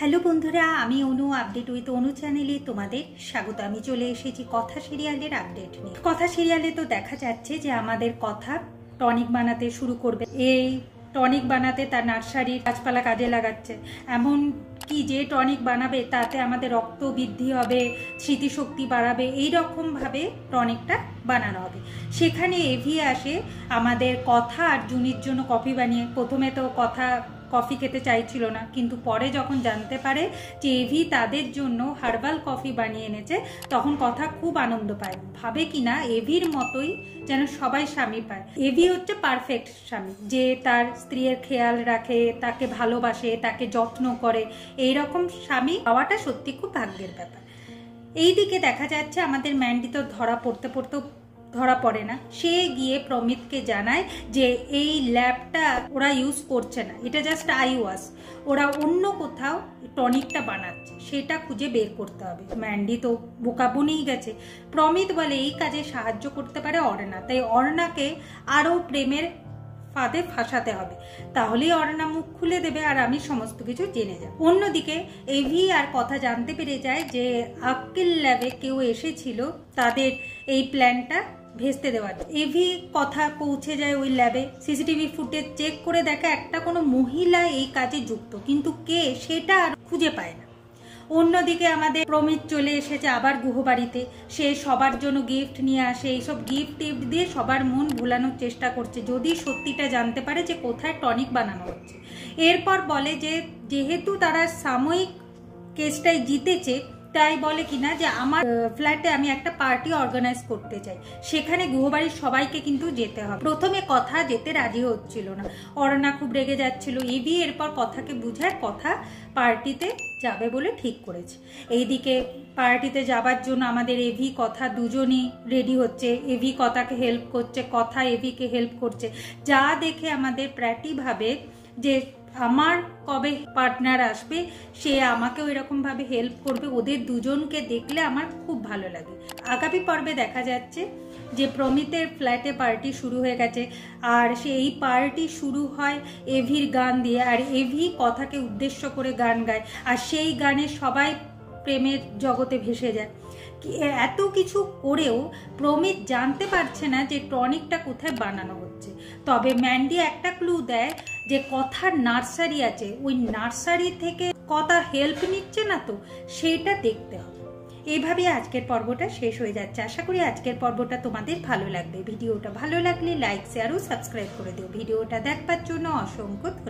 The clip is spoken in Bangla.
হ্যালো বন্ধুরা, আমি অনু আপডেট উইথ অনু চ্যানেলে তোমাদের স্বাগত। আমি চলে এসেছি কথা সিরিয়ালের আপডেট নিয়ে। কথা সিরিয়ালে তো দেখা যাচ্ছে যে আমাদের কথা টনিক বানাতে শুরু করবে। এই টনিক বানাতে তার নার্সারির গাছপালা কাজে লাগাচ্ছে। এমন কি যে টনিক বানাবে তাতে আমাদের রক্ত বৃদ্ধি হবে, স্মৃতিশক্তি বাড়াবে, এই রকমভাবে টনিকটা বানানো হবে। সেখানে এভি আসে আমাদের কথা আর জুনির জন্য কফি বানিয়ে। প্রথমে তো কথা কফি খেতে চাইছিল না, কিন্তু পরে যখন জানতে পারে যে এভি তাদের জন্য হার্বাল কফি বানিয়ে এনেছে, তখন কথা খুব আনন্দ পায়। ভাবে কিনা এভির মতোই যেন সবাই স্বামী পায়। এভি হচ্ছে পারফেক্ট স্বামী, যে তার স্ত্রীর খেয়াল রাখে, তাকে ভালোবাসে, তাকে যত্ন করে। এইরকম স্বামী পাওয়াটা সত্যি খুব ভাগ্যের ব্যাপার। এইদিকে দেখা যাচ্ছে আমাদের ম্যান্ডি তো ধরা পড়ে না। সে গিয়ে প্রমিতকে জানায় যে এই ল্যাবটা ওরা ইউজ করছে না, এটা জাস্ট আই ওয়াশ, ওরা অন্য কোথাও টনিকটা বানাচ্ছে, সেটা খুঁজে বের করতে হবে। ম্যান্ডি তো বোকা বনেই গেছে। প্রমিত বলে এই কাজে সাহায্য করতে পারে অর্ণা, তাই অর্ণাকে আরও প্রেমের ফাঁদে ফাঁসাতে হবে, তাহলেই অর্ণা মুখ খুলে দেবে আর আমি সমস্ত কিছু জেনে যাব। অন্যদিকে এভি আর কথা জানতে পেরে যায় যে আক্কেল ল্যাবে কেউ এসেছিল তাদের এই প্ল্যানটা ভেস্তে দেওয়ার। এভি কথা পৌঁছে যায় ওই ল্যাবে, সিসিটিভি ফুটেজ চেক করে দেখে একটা কোনো মহিলা এই কাজে যুক্ত, কিন্তু কে সেটা আর খুঁজে পায় না। অন্যদিকে আমাদের প্রমিত চলে এসেছে আবার গুহবাড়িতে। সে সবার জন্য গিফট নিয়ে আসে, এইসব গিফট দিয়ে সবার মন ভোলানোর চেষ্টা করছে, যদি সত্যিটা জানতে পারে যে কোথায় টনিক বানানো হচ্ছে। এরপর বলে যে যেহেতু তারা সাময়িক কেসটাই জিতেছে, তাই বলে কিনা যে আমার ফ্ল্যাটে আমি একটা পার্টি অর্গানাইজ করতে চাই, সেখানে গুহবাড়ির সবাইকে কিন্তু যেতে হবে। প্রথমে কথা যেতে রাজি হচ্ছিল না, অরণ্যা খুব রেগে যাচ্ছিল। এভি এরপর কথাকে বুঝায় কথা পার্টিতে যাবে বলে ঠিক করেছে। এইদিকে পার্টিতে যাবার জন্য আমাদের এভি কথা দুজনই রেডি হচ্ছে। এভি কথাকে হেল্প করছে, কথা এভিকে হেল্প করছে। যা দেখে আমাদের প্র্যাটি ভাবে যে আমার কবে পার্টনার আসবে, সে আমাকেও এরকমভাবে হেল্প করবে। ওদের দুজনকে দেখলে আমার খুব ভালো লাগে। আগামী পর্বে দেখা যাচ্ছে যে প্রমিতের ফ্ল্যাটে পার্টি শুরু হয়ে গেছে, আর সেই পার্টি শুরু হয় এভির গান দিয়ে, আর এভি কথাকে উদ্দেশ্য করে গান গায়, আর সেই গানে সবাই প্রেমের জগতে ভেসে যায়। এত কিছু করেও প্রমিত জানতে পারছে না যে টনিকটা কোথায় বানানো হচ্ছে। তবে ম্যান্ডি একটা ক্লু দেয় যে কথার নার্সারি আছে, ওই নার্সারি থেকে কথা হেল্প নিচ্ছে না, তো সেটা দেখতে হবে। এইভাবে আজকের পর্বটা শেষ হয়ে যাচ্ছে। আশা করি আজকের পর্বটা তোমাদের ভালো লাগবে। ভিডিওটা ভালো লাগলে লাইক, শেয়ার ও সাবস্ক্রাইব করে দিও। ভিডিওটা দেখবার জন্য অসংখ্য ধন্যবাদ।